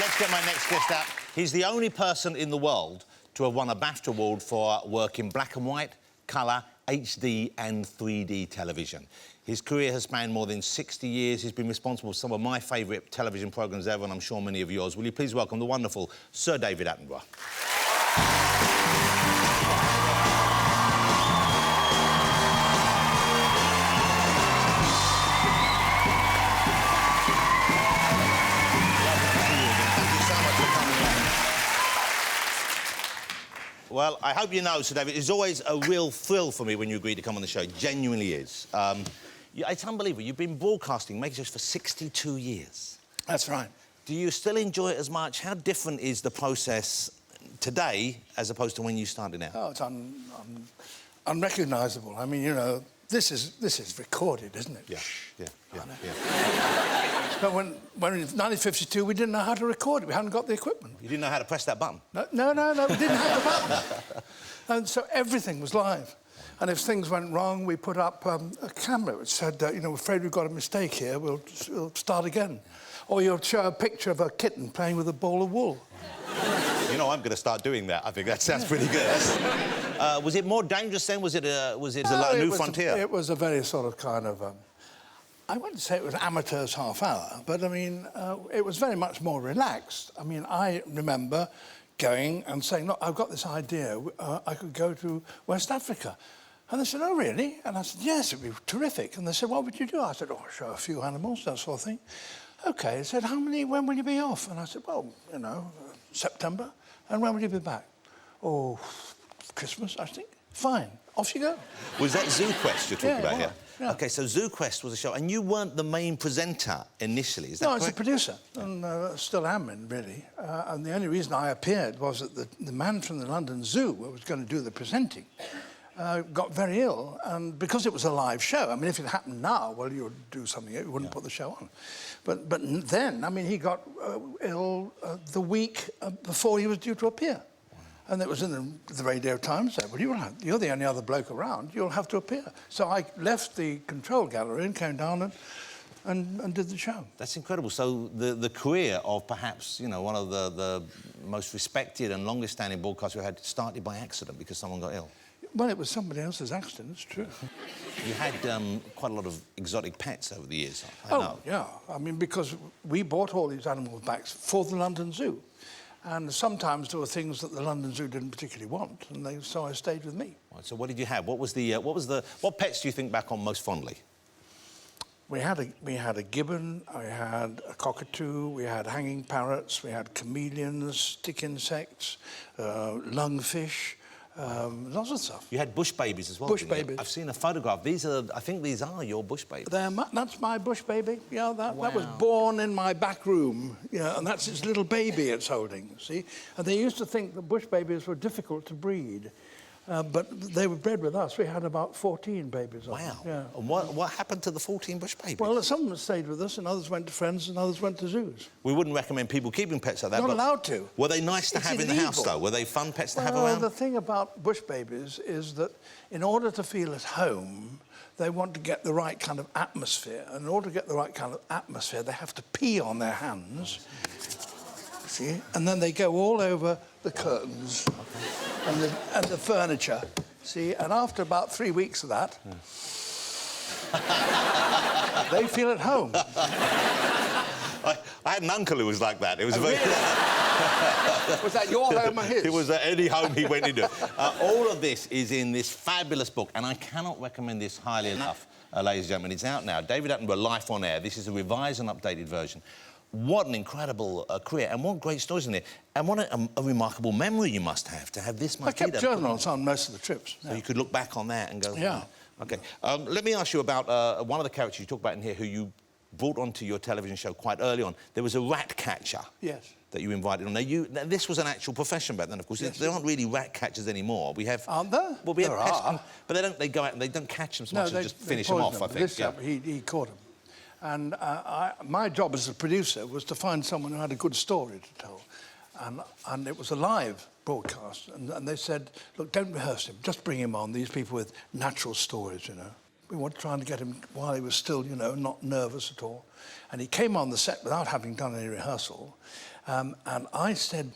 Let's get my next guest out. He's the only person in the world to have won a BAFTA award for work in black and white, colour, HD and 3D television. His career has spanned more than 60 years. He's been responsible for some of my favourite television programmes ever, and I'm sure many of yours. Will you please welcome the wonderful Sir David Attenborough. Well, I hope you know, Sir David, it's always a real thrill for me when you agree to come on the show. It genuinely is. It's unbelievable. You've been broadcasting, making shows for 62 years. That's right. Do you still enjoy it as much? How different is the process today as opposed to when you started out? Oh, it's unrecognisable. I mean, you know, this is recorded, isn't it? Yeah. But when in 1952 we didn't know how to record it. We hadn't got the equipment. You didn't know how to press that button? No, we didn't have the button. And so everything was live. And if things went wrong, we put up a camera which said, you know, we're afraid we've got a mistake here, we'll start again. Or you'll show a picture of a kitten playing with a ball of wool. You know, I'm going to start doing that. I think that sounds pretty good. Was it more dangerous then? Was it a new frontier? It was a very sort of kind of... I wouldn't say it was amateur's half hour, but, I mean, it was very much more relaxed. I mean, I remember going and saying, look, I've got this idea. I could go to West Africa. And they said, oh, really? And I said, yes, it'd be terrific. And they said, what would you do? I said, oh, show a few animals, that sort of thing. OK, they said, when will you be off? And I said, well, you know, September. And when will you be back? Oh, Christmas, I think. Fine, off you go. Was that Zoo Quest you're talking about here? Yeah. OK, so Zoo Quest was a show, and you weren't the main presenter initially, is that correct? No, I was a producer, and still am, really. And the only reason I appeared was that the man from the London Zoo who was going to do the presenting got very ill, and because it was a live show, I mean, if it happened now, well, you would do something, you wouldn't put the show on. But then, I mean, he got ill the week before he was due to appear. And it was in the Radio Times said, well, you're the only other bloke around, you'll have to appear. So I left the control gallery and came down and did the show. That's incredible. So the career of perhaps, you know, one of the most respected and longest-standing broadcasters we had started by accident because someone got ill. Well, it was somebody else's accident, it's true. You had quite a lot of exotic pets over the years, I know. Yeah. I mean, because we bought all these animals back for the London Zoo. And sometimes there were things that the London Zoo didn't particularly want, and so I stayed with me. Right, so what did you have? What pets do you think back on most fondly? We had a gibbon, we had a cockatoo, we had hanging parrots, we had chameleons, stick insects, lungfish, lots of stuff. You had bush babies as well. Bush babies. I've seen a photograph. I think these are your bush babies. That's my bush baby. Yeah, that was born in my back room. Yeah, and that's its little baby it's holding. See, and they used to think that bush babies were difficult to breed, but they were bred with us. We had about 14 babies. Wow. Yeah. And what happened to the 14 bush babies? Well, some of them stayed with us, and others went to friends, and others went to zoos. We wouldn't recommend people keeping pets like that. Not allowed to. Were they nice to have in the house, though? Were they fun pets to have around? The thing about bush babies is that in order to feel at home, they want to get the right kind of atmosphere. And in order to get the right kind of atmosphere, they have to pee on their hands. See? And then they go all over the curtains and the furniture. See? And after about 3 weeks of that, they feel at home. I had an uncle who was like that. It was very... Was that your home or his? It was any home he went into. All of this is in this fabulous book, and I cannot recommend this highly enough, ladies and gentlemen. It's out now. David Attenborough, Life on Air. This is a revised and updated version. What an incredible career, and what great stories in there. And what a remarkable memory you must have to have this much detail. I kept journals on most of the trips. So you could look back on that and go... Yeah. OK. Let me ask you about one of the characters you talk about in here who you brought onto your television show quite early on. There was a rat catcher. Yes. That you invited on. Now, this was an actual profession back then, of course. Yes. There aren't really rat catchers anymore. We have... Aren't there? Well, we there have are. But they go out and they don't catch them so much as just finish them off, I think. This he caught them. And my job as a producer was to find someone who had a good story to tell. And it was a live broadcast. And they said, look, don't rehearse him. Just bring him on, these people with natural stories, you know. We were trying to get him while he was still, you know, not nervous at all. And he came on the set without having done any rehearsal. And I said,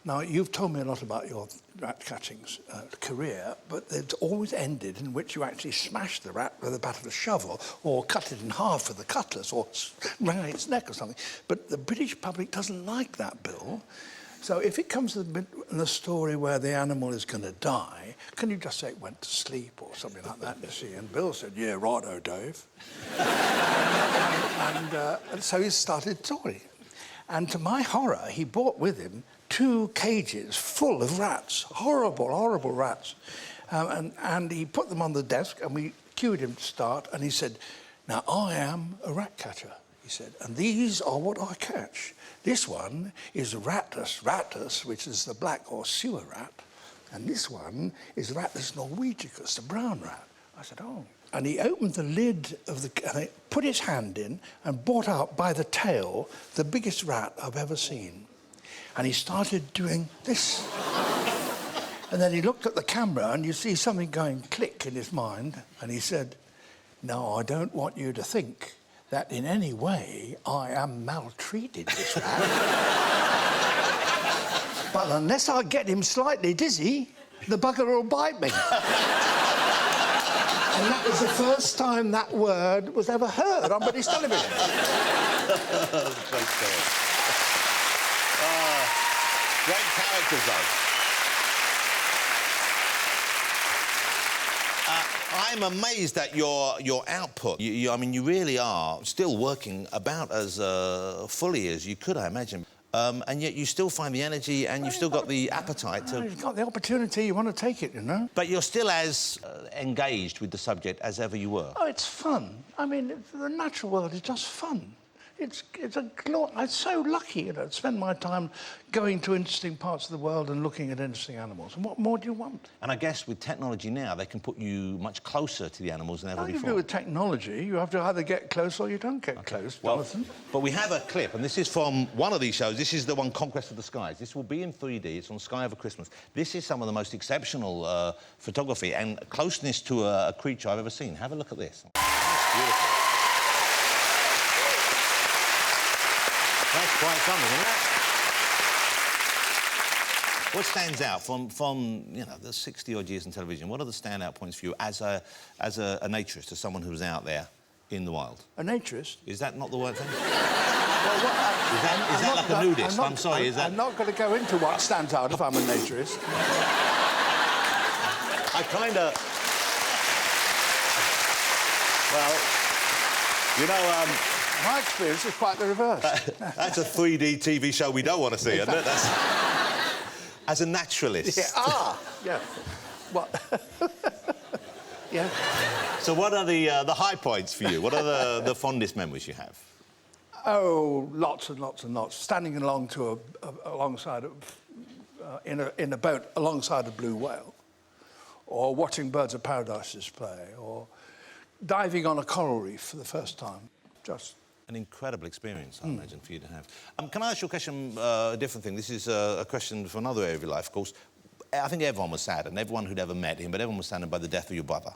now, you've told me a lot about your rat-catching career, but it's always ended in which you actually smash the rat with the butt of a shovel or cut it in half with a cutlass or wring its neck or something. But the British public doesn't like that, Bill. So if it comes to the bit in the story where the animal is going to die, can you just say it went to sleep or something like that, you see? And Bill said, yeah, righto, Dave. and so he started talking. And to my horror, he brought with him 2 cages full of rats, horrible, horrible rats. And he put them on the desk, and we cued him to start, and he said, now, I am a rat catcher, he said, and these are what I catch. This one is Rattus, which is the black or sewer rat, and this one is Rattus norvegicus, the brown rat. I said, oh. And he opened the lid of and put his hand in and brought out by the tail the biggest rat I've ever seen. And he started doing this. And then he looked at the camera, and you see something going click in his mind, and he said, no, I don't want you to think that in any way I am maltreated this rat. But unless I get him slightly dizzy, the bugger will bite me. And that was the first time that word was ever heard on British television. Great characters, though. I'm amazed at your output. I mean, you really are still working about as fully as you could, I imagine. And yet you still find the energy and you've still got the appetite to... You've got the opportunity, you want to take it, you know? But you're still as engaged with the subject as ever you were. Oh, it's fun. I mean, the natural world is just fun. I'm so lucky, you know, to spend my time going to interesting parts of the world and looking at interesting animals. And what more do you want? And I guess with technology now, they can put you much closer to the animals than ever Nothing before. to do with technology. You have to either get close or you don't get close, Jonathan. But we have a clip, and this is from one of these shows. This is the one, Conquest of the Skies. This will be in 3D. It's on Sky Over Christmas. This is some of the most exceptional photography and closeness to a creature I've ever seen. Have a look at this. That's beautiful. That's quite something, isn't it? What stands out from you know, the 60-odd years in television? What are the standout points for you as a naturist, as someone who's out there in the wild? A naturist? Is that not the word thing? Well, is that like a nudist? I'm sorry, is that... I'm not going to go into what stands out if I'm a naturist. I kind of... Well, you know... My experience is quite the reverse. That's a 3D TV show we don't want to see, isn't it? That's... As a naturalist. Yeah. Yeah. What? Yeah. So what are the high points for you? What are the fondest memories you have? Oh, lots and lots and lots. Standing alongside in a boat alongside a blue whale, or watching birds of paradise display, or diving on a coral reef for the first time. Just an incredible experience, I imagine, for you to have. Can I ask you a question, a different thing? This is a question for another area of your life, of course. I think everyone was saddened, everyone who'd ever met him, but everyone was saddened by the death of your brother,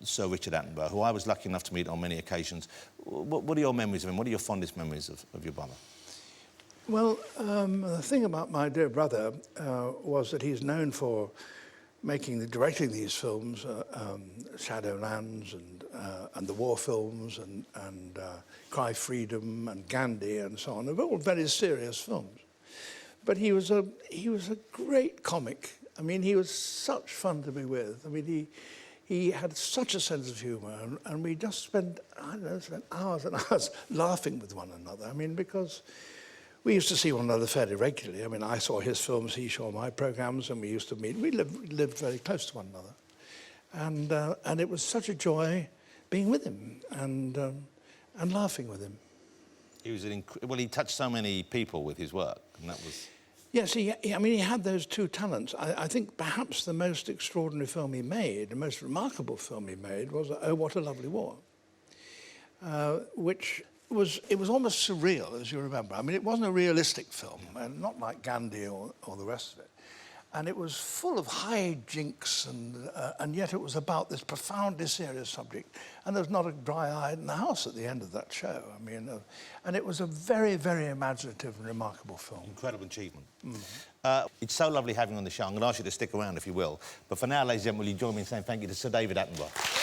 Sir Richard Attenborough, who I was lucky enough to meet on many occasions. What are your memories of him? What are your fondest memories of your brother? Well, the thing about my dear brother was that he's known for directing these films, Shadowlands and the war films and Cry Freedom and Gandhi and so on. They're all very serious films. But he was a great comic. I mean, he was such fun to be with. I mean, he had such a sense of humour, and we just spent hours and hours laughing with one another. I mean, because we used to see one another fairly regularly. I mean, I saw his films, he saw my programmes, and we used to meet. We lived very close to one another. And it was such a joy being with him and laughing with him. He was he touched so many people with his work, and that was... Yes, I mean, he had those two talents. I think perhaps the most extraordinary film he made, the most remarkable film he made, was Oh, What a Lovely War, which was almost surreal, as you remember. I mean, it wasn't a realistic film, not like Gandhi or the rest of it. And it was full of high-jinks, and yet it was about this profoundly serious subject. And there was not a dry eye in the house at the end of that show. I mean, and it was a very, very imaginative and remarkable film. Incredible achievement. It's so lovely having you on the show. I'm going to ask you to stick around, if you will. But for now, ladies and gentlemen, will you join me in saying thank you to Sir David Attenborough?